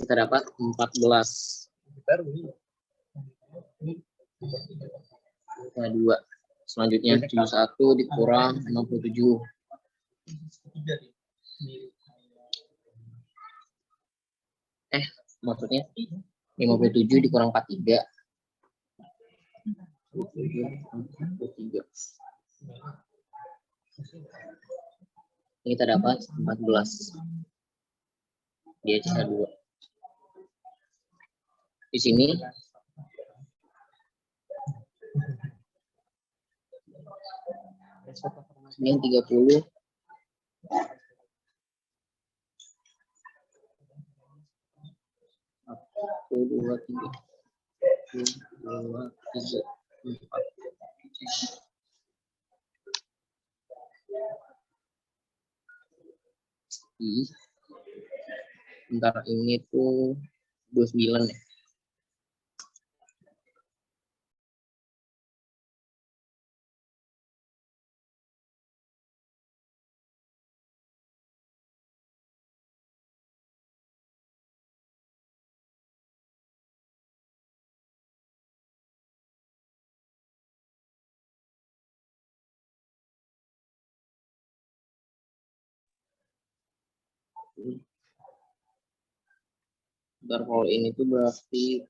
kita dapat 14. Nah, 2. Selanjutnya 71 dikurang 67. Maksudnya 57 dikurang 43. 43. Ini kita dapat 14. Dia sisa 2. Di sini ini 30. Satu, dua, tiga. 2, 3, 4. Bentar, ini tuh 29 ya. Bentar, kalau ini tuh berarti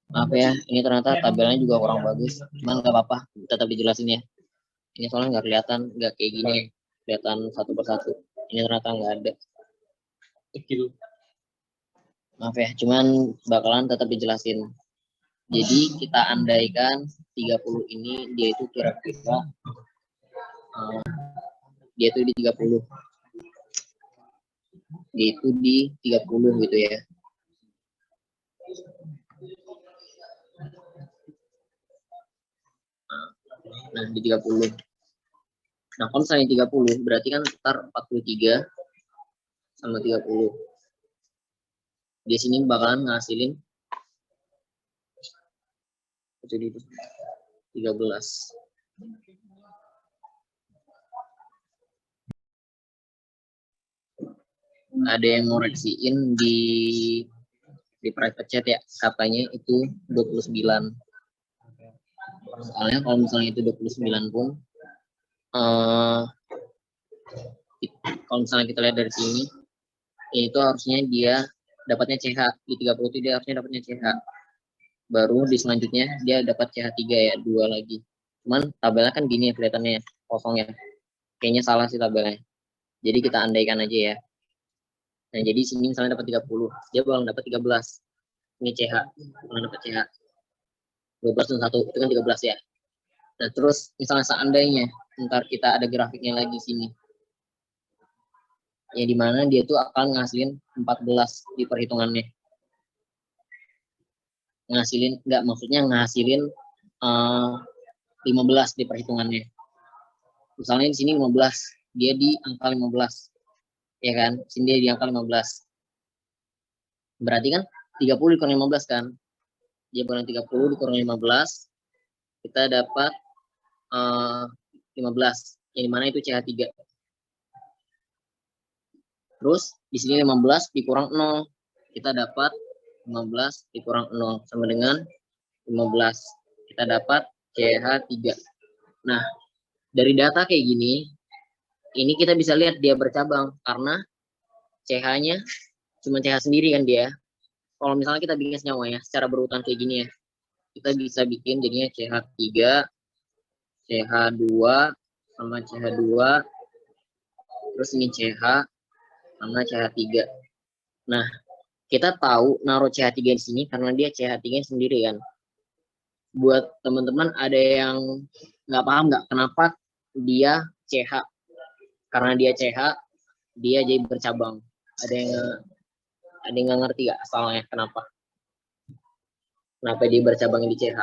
maaf ya, ini ternyata tabelnya juga kurang bagus. Cuman nggak apa-apa, tetap dijelasin ya. Ini soalnya nggak kelihatan, nggak kayak gini, kelihatan satu persatu. Ini ternyata nggak ada. Maaf ya, cuman bakalan tetap dijelasin. Jadi kita andaikan 30 ini dia itu kira-kira dia itu di 30. Dia itu di 30 gitu ya. Nah, di 30. Nah, kalau misalnya 30 berarti kan ntar 43 sama 30. Di sini bakalan ngasilin jadi 13. Ada yang mau reksiin di private chat ya, katanya itu 29. Soalnya kalau misalnya itu 29 pun kalau misalnya kita lihat dari sini itu harusnya dia dapatnya CH di 30 itu dia harusnya dapatnya CH. Baru di selanjutnya dia dapat CH3 ya, 2 lagi. Cuman tabelnya kan gini ya kelihatannya kosong ya. Kayaknya salah sih tabelnya. Jadi kita andaikan aja ya. Nah, jadi sini misalnya dapat 30, dia bakal dapat 13. Ini CH, bakal dapat CH. 12 dan 1 itu kan 13 ya. Nah, terus misalnya seandainya ntar kita ada grafiknya lagi sini. Ya dimana dia tuh akan ngasilin 14 di perhitungannya. Ngasilin 15 di perhitungannya. Misalnya di sini 15, dia di angka 15. Ya kan? Sini dia di angka 15. Berarti kan 30 dikurang 15 kan? Dia kurang 30 dikurang 15. Kita dapat 15. Yang dimana itu CH3. Terus di sini 15 dikurang 0. Kita dapat 15 dikurang 0 sama dengan 15. Kita dapat CH3. Nah, dari data kayak gini, ini kita bisa lihat dia bercabang karena CH-nya cuma CH sendiri kan dia. Kalau misalnya kita bikin senyawa ya, secara berurutan kayak gini ya, kita bisa bikin jadinya CH3, CH2, sama CH2, terus ini CH, sama CH3. Nah, kita tahu naruh CH3 di sini karena dia CH3 sendiri kan. Buat teman-teman ada yang nggak paham nggak kenapa dia CH? Karena dia CH, dia jadi bercabang. Ada yang Ada yang nggak ngerti gak asalnya kenapa? Kenapa dia bercabang di CH?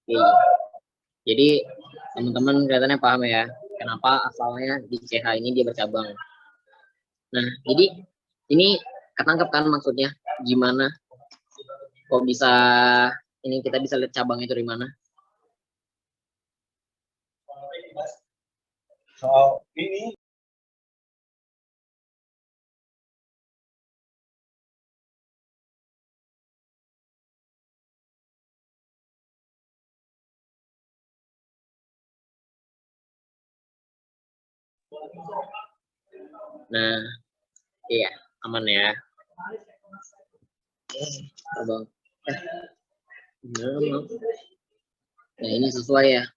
Oke. Jadi teman-teman kelihatannya paham ya, kenapa asalnya di CH ini dia bercabang. Nah, jadi ini ketangkep kan maksudnya gimana? Kok bisa ini kita bisa lihat cabang itu di mana? Soal ini Nah, iya aman ya. Abang. Nah ini sesuai ya.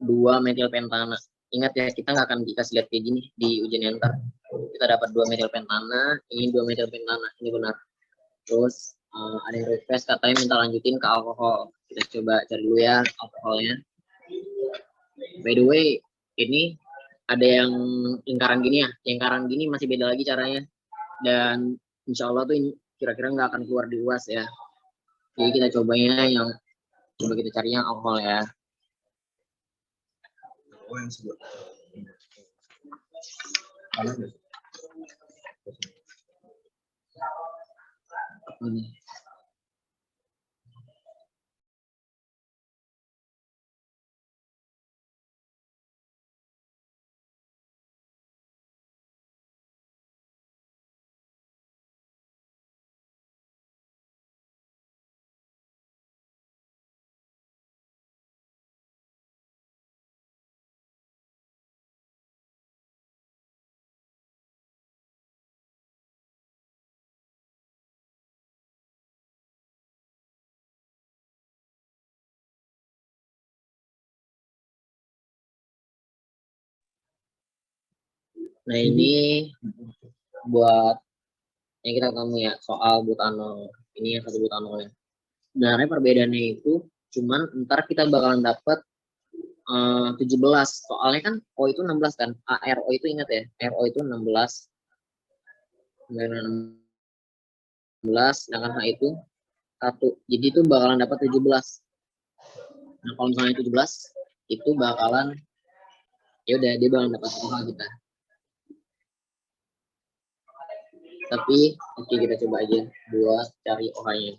2 metilpentana. Ingat ya, kita nggak akan dikasih lihat kayak gini di ujian yang ntar. Kita dapat 2 metilpentana, ini 2 metilpentana, ini benar. Terus ada yang request katanya minta lanjutin ke alkohol. Kita coba cari dulu ya alkoholnya. By the way, ini ada yang lingkaran gini ya. Lingkaran gini masih beda lagi caranya. Dan insya Allah tuh kira-kira nggak akan keluar di UAS ya. Jadi kita cobanya yang coba kita carinya alkohol ya. yang sebut Ini. Nah ini buat yang kita ketemu ya soal butanol. Ini yang satu butanolnya. Sebenarnya perbedaannya itu cuman ntar kita bakalan dapat 17. Soalnya kan O itu 16 kan. ARO itu ingat ya. RO itu 16. 16 sedangkan H itu 1. Jadi itu bakalan dapat 17. Nah, kalau misalnya 17 itu bakalan ya udah dia bakalan dapat OH kita. Tapi oke kita coba aja buat cari OH-nya.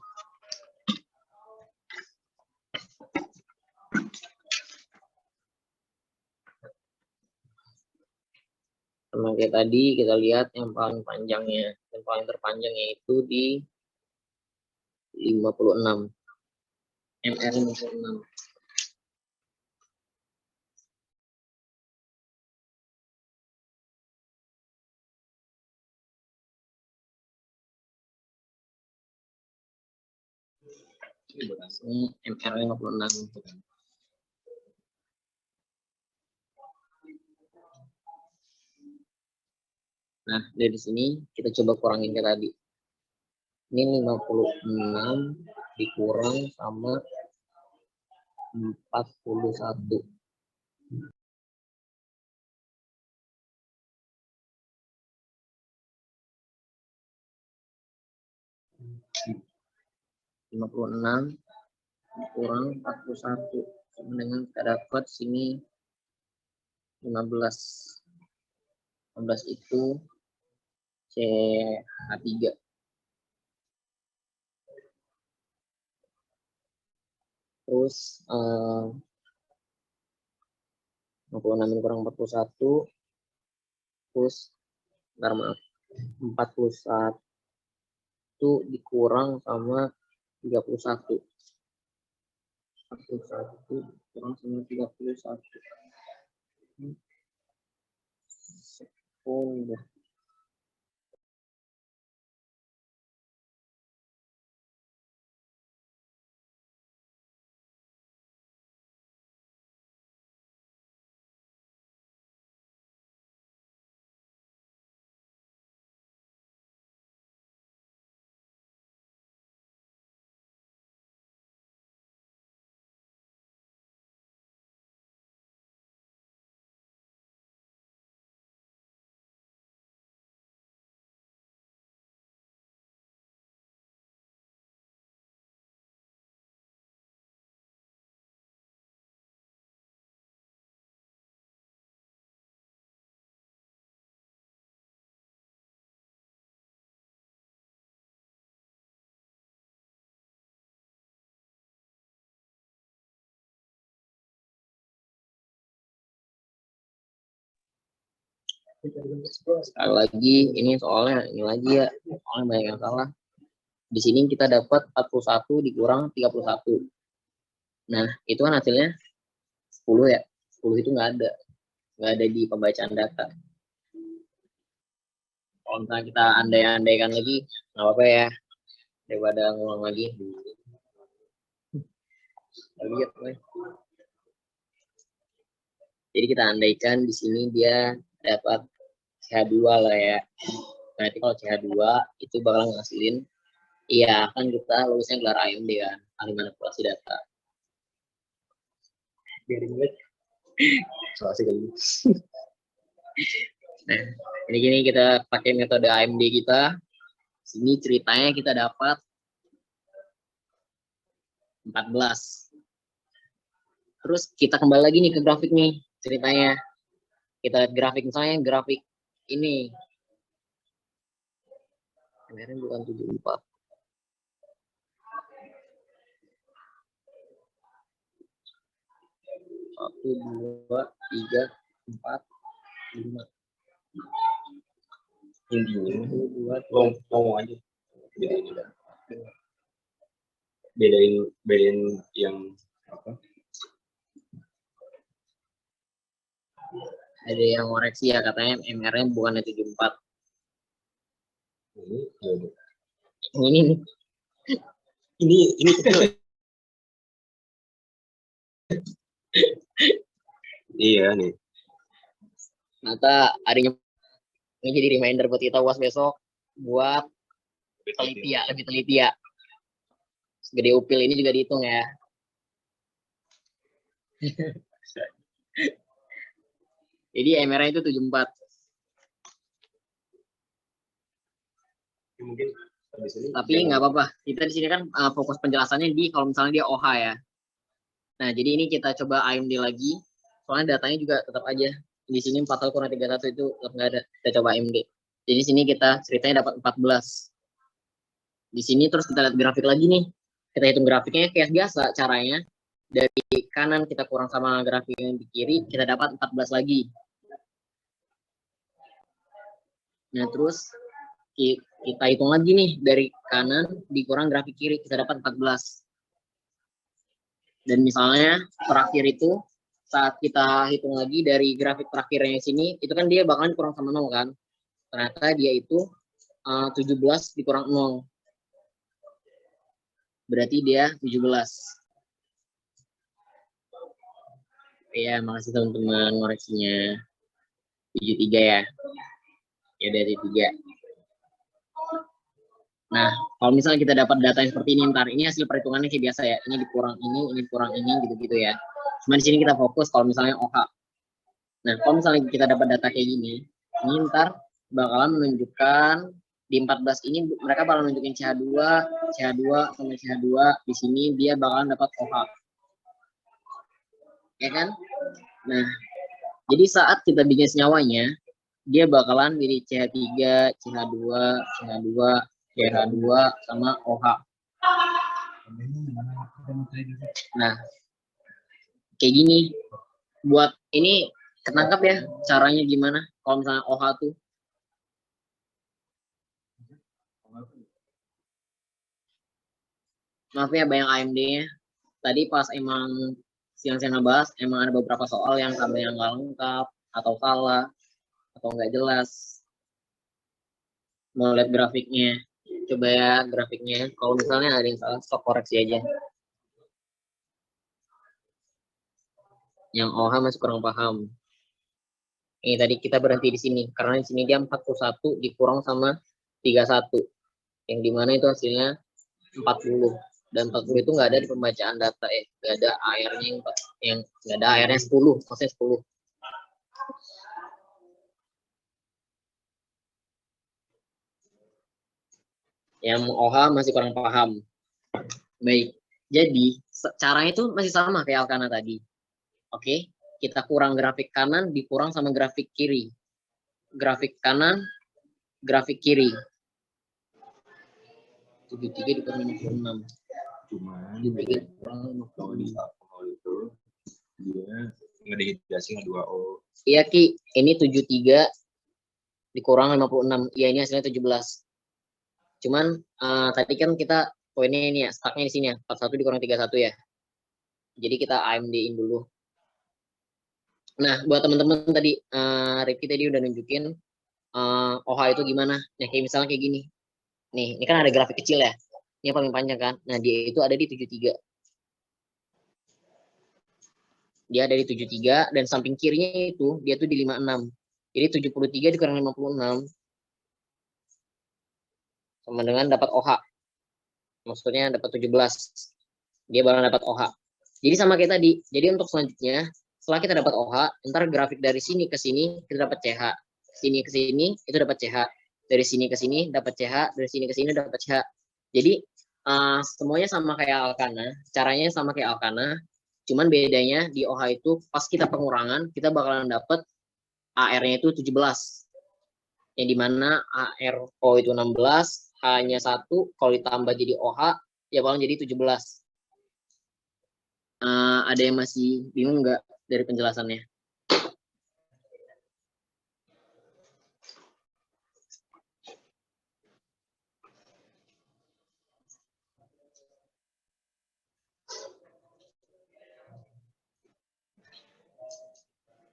Sama kayak tadi kita lihat yang paling panjangnya, yang paling terpanjangnya itu di 56. MR 56. Ini MR 56. Nah, dari sini kita coba kurangin ke tadi. Ini 56 dikurang sama 41. Lima puluh enam kurang 41 sama dengan kita dapat sini 15. 15 itu CH3. Terus 56 kurang 41 terus bentar maaf 41 dikurang sama 31. 41 kurang sama 31. Sekunde. Sekali lagi, ini soalnya ini lagi ya, soalnya banyak yang salah. Di sini kita dapat 41 dikurang 31. Nah, itu kan hasilnya 10 ya. 10 itu nggak ada di pembacaan data. Kalau misalnya kita andai-andaikan lagi, nggak apa-apa ya, daripada ngulang lagi. Lihat, jadi kita andaikan di sini dia dapat CH2 lah ya. Nanti kalau CH2 itu bakal ngasilin, iya kan kita lulusnya gelar AMD kan, ahli manipulasi data. Biarin banget. Soalnya kali. Nah, ini gini kita pakai metode AMD kita. Sini ceritanya kita dapat 14. Terus kita kembali lagi nih ke grafik nih ceritanya. Kita lihat grafik, misalnya grafik ini. Kemarin bukan 74. 1, 2, 3, 4, 5. Intinya, 1, 2, 3. ngomong aja. Bedain yang apa? Ada yang koreksi ya, katanya MR-nya bukan 74. Ini nih. Ini kecil. Iya nih. Ternyata adanya ini jadi reminder buat kita UAS besok buat lebih teliti ya. Segede upil ini juga dihitung ya. Jadi MR-nya itu 74. Mungkin tapi nggak apa-apa. Kita di sini kan fokus penjelasannya di kalau misalnya dia OH ya. Nah, jadi ini kita coba AMD lagi. Soalnya datanya juga tetap aja. Di sini 4 kurang 31 itu tetap nggak ada. Kita coba AMD. Jadi di sini kita ceritanya dapat 14. Di sini terus kita lihat grafik lagi nih. Kita hitung grafiknya kayak biasa caranya. Dari kanan kita kurang sama grafik yang di kiri, kita dapat 14 lagi. Nah, terus kita hitung lagi nih dari kanan dikurang grafik kiri, kita dapat 14. Dan misalnya terakhir itu saat kita hitung lagi dari grafik terakhirnya sini, itu kan dia bakalan kurang sama 0 kan. Ternyata dia itu 17 dikurang 0. Berarti dia 17. Ya, makasih teman-teman koreksinya. 73 ya. Ya dari 3. Nah, kalau misalnya kita dapat data yang seperti ini ntar, ini hasil perhitungannya kayak biasa ya. Ini dikurang ini kurang ini, gitu-gitu ya. Cuma di sini kita fokus kalau misalnya OH. Nah, kalau misalnya kita dapat data kayak gini, ini ntar bakalan menunjukkan di 14 ini mereka bakal menunjukin CH2 sama CH2. Di sini dia bakalan dapat OH. Ya kan? Nah, jadi saat kita bikin senyawanya, dia bakalan jadi CH3, CH2, CH2, CH2 sama OH. Nah, kayak gini. Buat ini ketangkap ya caranya gimana kalau misalnya OH tuh. Maaf ya banyak AMD-nya. Tadi pas emang siang-siang ngebahas, emang ada beberapa soal yang kabelnya nggak lengkap, atau salah, atau nggak jelas. Mau lihat grafiknya. Coba ya grafiknya. Kalau misalnya ada yang salah, stop koreksi aja. Yang OH masih kurang paham. Ini tadi kita berhenti di sini. Karena di sini dia 41 dikurang sama 31. Yang dimana itu hasilnya 40. Dan 40 itu nggak ada di pembacaan data nggak ada AR-nya yang nggak ada AR-nya 10, maksudnya 10. Yang OH masih kurang paham. Baik, jadi caranya itu masih sama kayak Alkana tadi. Oke, kita kurang grafik kanan dikurang sama grafik kiri. Grafik kanan, grafik kiri. 73 dikurang 56. Cuman kalau di alkohol itu dia ngedihidrasi H2O. Iya Ki, ini 73 dikurang 56. Iya, ini hasilnya 17. Cuman tadi kan kita poinnya ini ya, stucknya di sini ya, 41 dikurang 31 ya. Jadi kita AMD-in dulu. Nah, buat teman-teman tadi, Rifki tadi udah nunjukin OHA itu gimana. Nah, kayak misalnya kayak gini. Nih, ini kan ada grafik kecil ya. Ini yang paling panjang kan. Nah, dia itu ada di 73. Dia ada di 73 dan samping kirinya itu dia tuh di 56. Jadi 73 dikurang 56 sama dengan dapat OHA. Maksudnya dapat 17. Dia bakal dapat OHA. Jadi sama kayak tadi. Jadi untuk selanjutnya, setelah kita dapat OHA, ntar grafik dari sini ke sini kita dapat CH. Sini ke sini itu dapat CH. Dari sini ke sini dapat CH, dari sini ke sini dapat CH. Jadi semuanya sama kayak Alkana, caranya sama kayak Alkana, cuman bedanya di OHA itu pas kita pengurangan kita bakalan dapat AR-nya itu 17. Yang dimana ARO itu 16, hanya 1, kalau ditambah jadi OH ya bakalan jadi 17. Ada yang masih bingung nggak dari penjelasannya?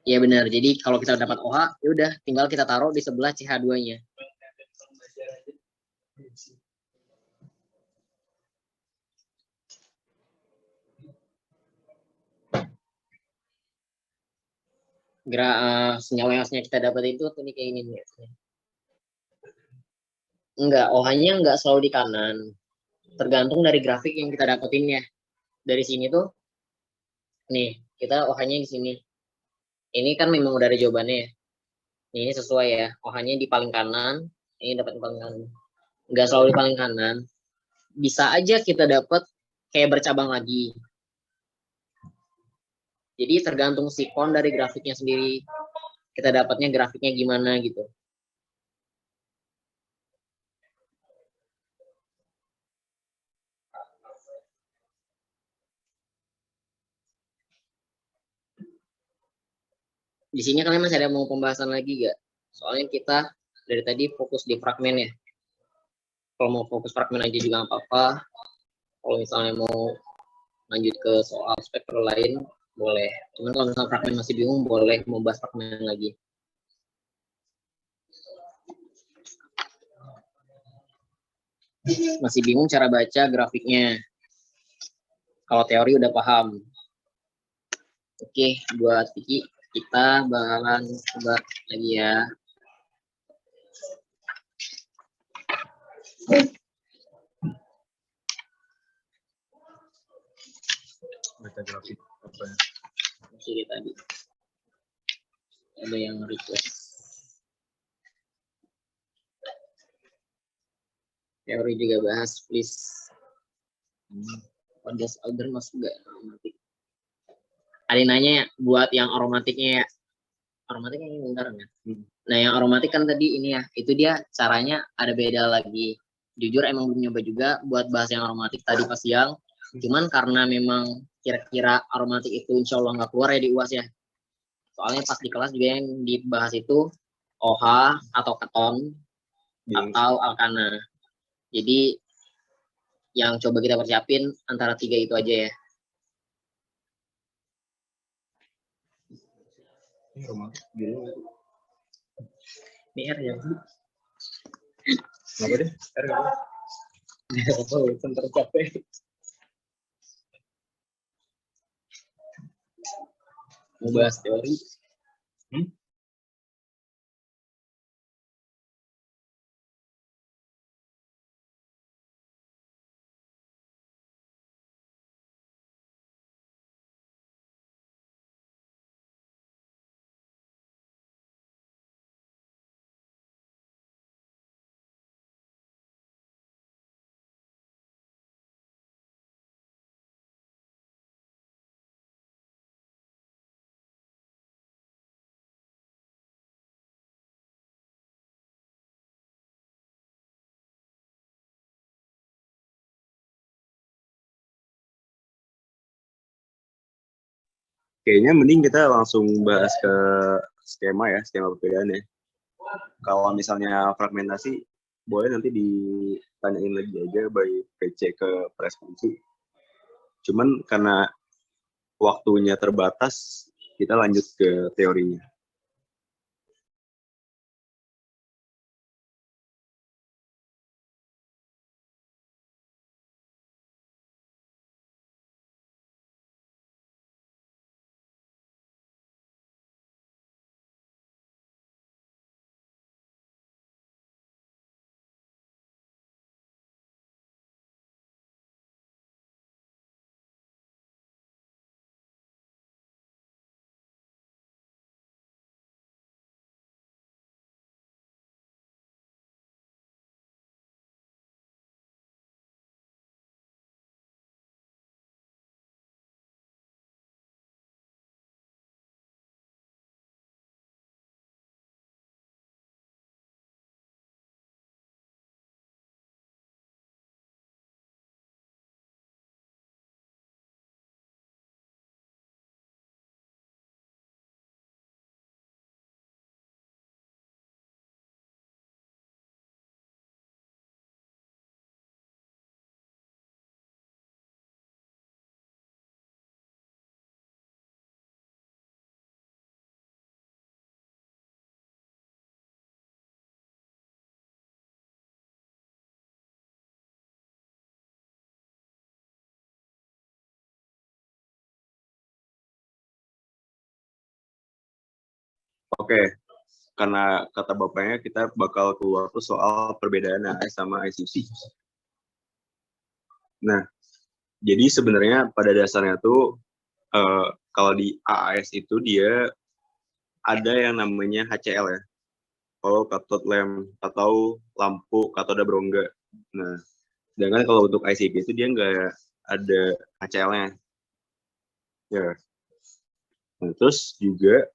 Iya benar. Jadi kalau kita dapat OH, ya udah tinggal kita taruh di sebelah CH2-nya. Senyawa yang harusnya kita dapat itu tuh nih kayak ini nih. Enggak, OH-nya enggak selalu di kanan. Tergantung dari grafik yang kita dapetin ya. Dari sini tuh, nih, kita OH-nya di sini. Ini kan memang udah ada jawabannya ya. Ini sesuai ya. OH-nya di paling kanan, ini dapat di paling kanan. Enggak selalu di paling kanan. Bisa aja kita dapat kayak bercabang lagi. Jadi tergantung sikon dari grafiknya sendiri. Kita dapatnya grafiknya gimana gitu. Di sini kalian masih ada mau pembahasan lagi gak? Soalnya kita dari tadi fokus di fragmen ya. Kalau mau fokus fragmen aja juga nggak apa-apa. Kalau misalnya mau lanjut ke soal spektor lain, boleh. Cuman kalau misalnya fragmen masih bingung, boleh mau bahas fragmen lagi. Masih bingung cara baca grafiknya. Kalau teori udah paham. Oke, buat Vicky, kita bakalan coba lagi ya. Baca grafik apa ya? Masih tadi. Ada yang request. Teori juga bahas, please. Pada alder masuk gak aromatik? Ada nanya ya, buat yang aromatiknya ya. Aromatik yang bentar ya. Nah, yang aromatik kan tadi ini ya, itu dia caranya ada beda lagi. Jujur emang belum nyoba juga buat bahas yang aromatik tadi pas siang. Cuman karena memang kira-kira aromatik itu insya Allah nggak keluar ya di UAS ya. Soalnya pas di kelas juga yang dibahas itu OH atau keton atau alkana. Jadi yang coba kita persiapin antara 3 itu aja ya. Ini romantis biru. Ini R ya. Kenapa deh? R apa? Sebentar capek. Mau bahas teori. Kayaknya mending kita langsung bahas ke skema ya, skema perbedaannya. Kalau misalnya fragmentasi, boleh nanti ditanyain lagi aja by PC ke Presponsi. Cuman karena waktunya terbatas, kita lanjut ke teorinya. Oke, karena kata bapaknya kita bakal keluar tuh soal perbedaan AS sama ICC. Nah, jadi sebenarnya pada dasarnya tuh kalau di AAS itu dia ada yang namanya HCL ya. Kalau cathode lamp atau lampu katoda berongga. Nah, sedangkan kalau untuk ICP itu dia nggak ada HCL-nya. Ya. Nah, terus juga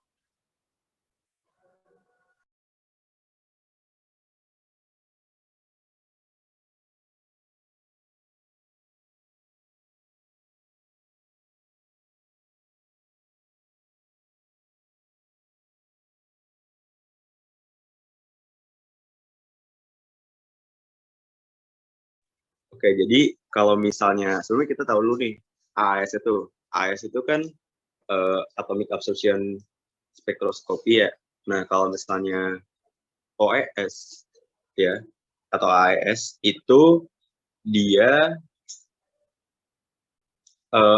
oke, jadi kalau misalnya sebelumnya kita tahu dulu nih AAS itu kan atomic absorption spectroscopy ya. Nah, kalau misalnya OES ya atau AES itu dia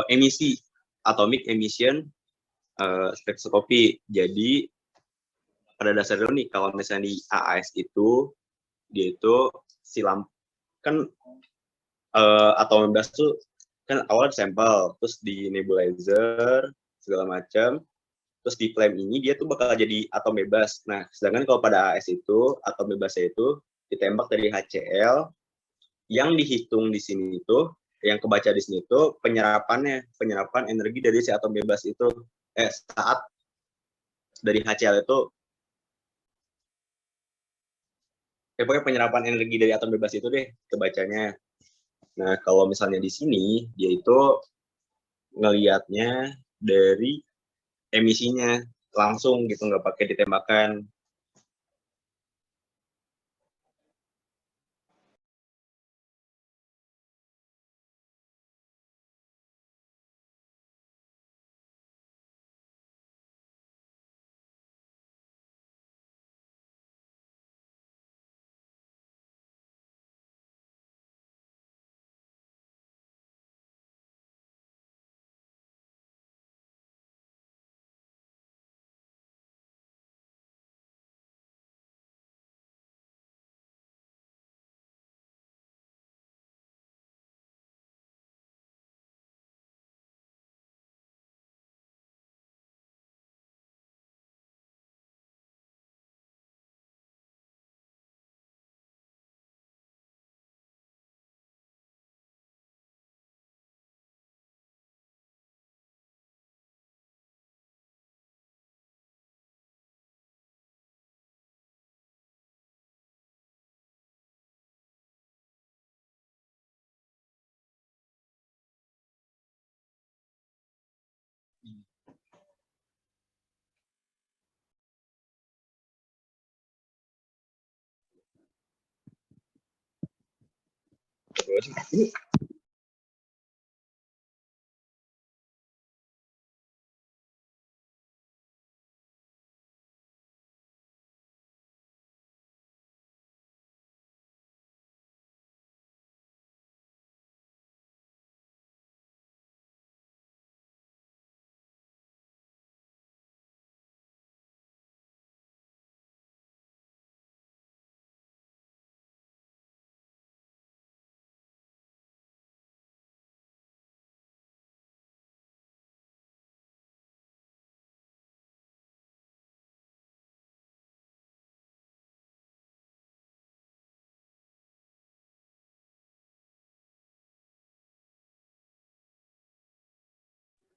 emisi atomic emission spektroskopi. Jadi pada dasarnya nih kalau misalnya di AAS itu dia itu silam kan atom bebas tuh kan awal sampel terus di nebulizer segala macam terus di flame ini dia tuh bakal jadi atom bebas. Nah, sedangkan kalau pada AS itu atom bebasnya itu ditembak dari HCl yang dihitung di sini itu yang kebaca di sini itu penyerapan energi dari si atom bebas itu saat dari HCl itu pokoknya penyerapan energi dari atom bebas itu deh kebacanya. Nah, kalau misalnya di sini dia itu ngelihatnya dari emisinya langsung gitu nggak pakai ditembakkan. Astagfirullahaladzim.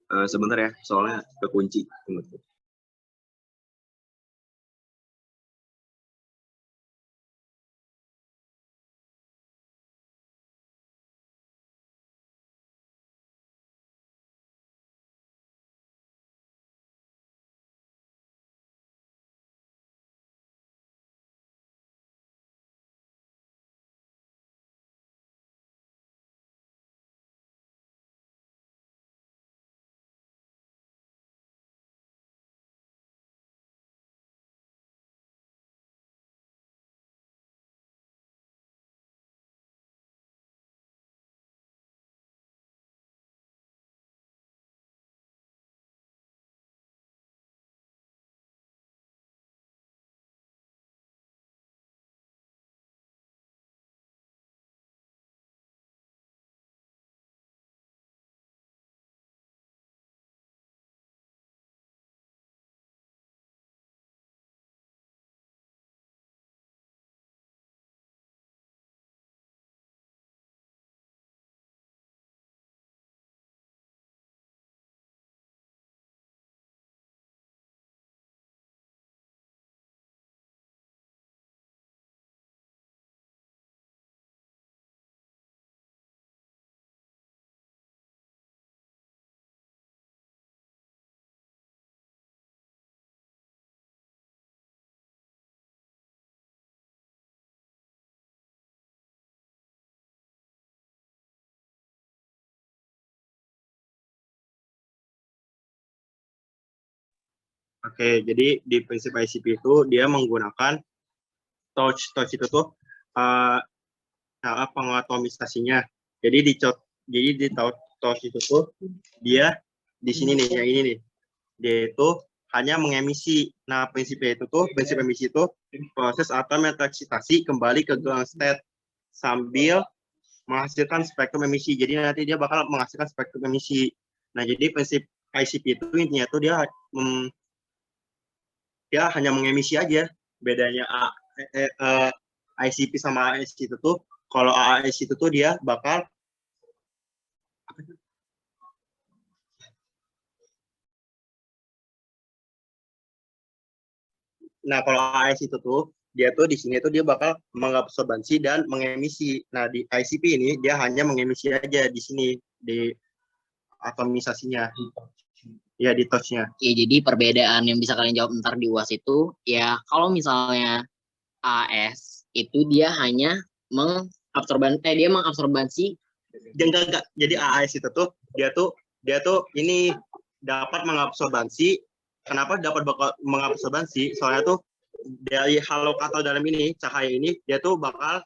Sebentar ya, soalnya kekunci. Oke, jadi di prinsip ICP itu dia menggunakan touch itu tuh uh, cara pengatomisasinya. Jadi di touch itu tuh dia di sini nih, yang ini nih, dia itu hanya mengemisi. Nah, prinsip emisi itu proses atom yang tereksitasi kembali ke ground state sambil menghasilkan spektrum emisi. Jadi nanti dia bakal menghasilkan spektrum emisi. Nah, jadi prinsip ICP itu intinya tuh dia hanya mengemisi aja. Bedanya ICP sama AAS itu tuh, kalau AAS itu tuh dia bakal kalau AAS itu tuh dia tuh di sini tuh dia bakal mengabsorbansi dan mengemisi. Nah, di ICP ini dia hanya mengemisi aja di sini di atomisasinya. Ya, di touch-nya. Ya, jadi perbedaan yang bisa kalian jawab ntar di UAS itu, ya kalau misalnya AS itu dia hanya dia mengabsorbansi. Enggak. Jadi AAS itu tuh dia tuh ini dapat mengabsorbansi. Kenapa dapat mengabsorbansi? Soalnya tuh dari halo atau dalam ini cahaya ini dia tuh bakal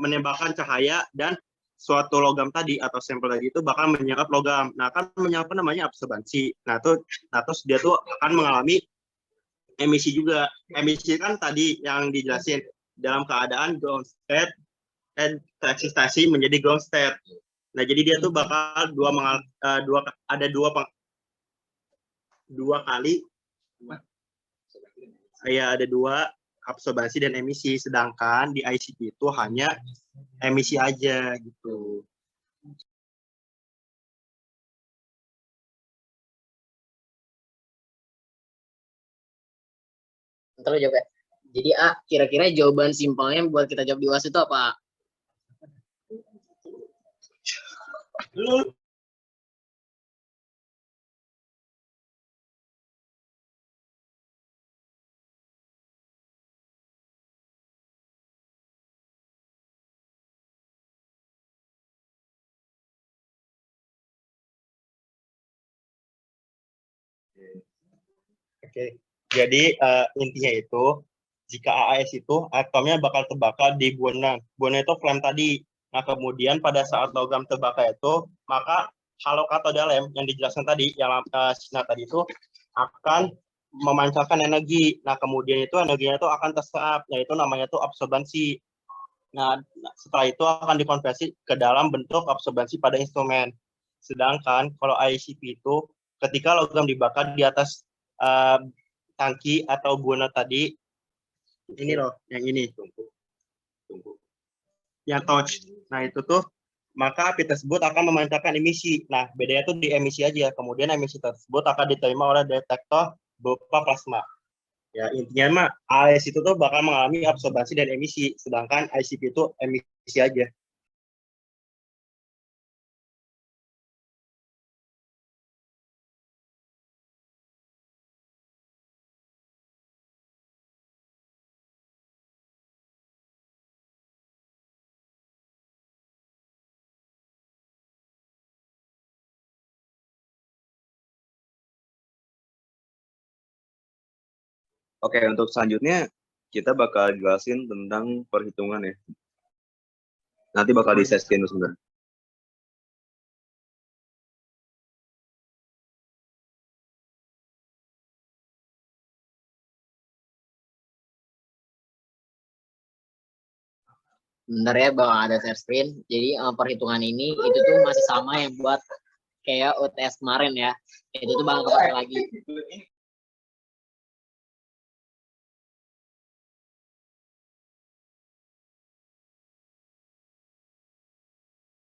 menembakkan cahaya, dan suatu logam tadi atau sampel tadi itu bakal menyerap logam. Nah, kan menyerap namanya absorbansi. Terus dia tuh akan mengalami emisi juga. Emisi kan tadi yang dijelasin dalam keadaan ground state tereksitasi menjadi ground state. Nah, jadi dia tuh bakal dua kali ada dua absorbansi dan emisi, sedangkan di ICP itu hanya emisi aja gitu. Ntar jawab ya. Jadi A, kira-kira jawaban simpelnya buat kita jawab di UAS itu apa? Oke. Jadi intinya itu jika AAS itu atomnya bakal terbakar di buana. Buana itu flame tadi. Nah, kemudian pada saat logam terbakar itu, maka halo katoda lem yang dijelaskan tadi, yang sinar tadi itu akan memancarkan energi. Nah, kemudian itu energinya itu akan terserap, yaitu namanya itu absorbansi. Nah, setelah itu akan dikonversi ke dalam bentuk absorbansi pada instrumen. Sedangkan kalau ICP itu ketika logam dibakar di atas tangki atau buana tadi, ini loh, yang ini, Tunggu. yang touch. Nah, itu tuh, maka api tersebut akan memancarkan emisi. Nah, bedanya tuh di emisi aja. Kemudian emisi tersebut akan diterima oleh detektor berupa plasma. Ya, intinya mah AS itu tuh bakal mengalami absorbasi dan emisi, sedangkan ICP itu emisi aja. Oke, untuk selanjutnya kita bakal jelasin tentang perhitungan ya. Nanti bakal diseskin sebentar. Bentar ya bang, ada share screen. Jadi perhitungan ini itu tuh masih sama yang buat kayak UTS kemarin ya. Itu tuh bakal kepake lagi.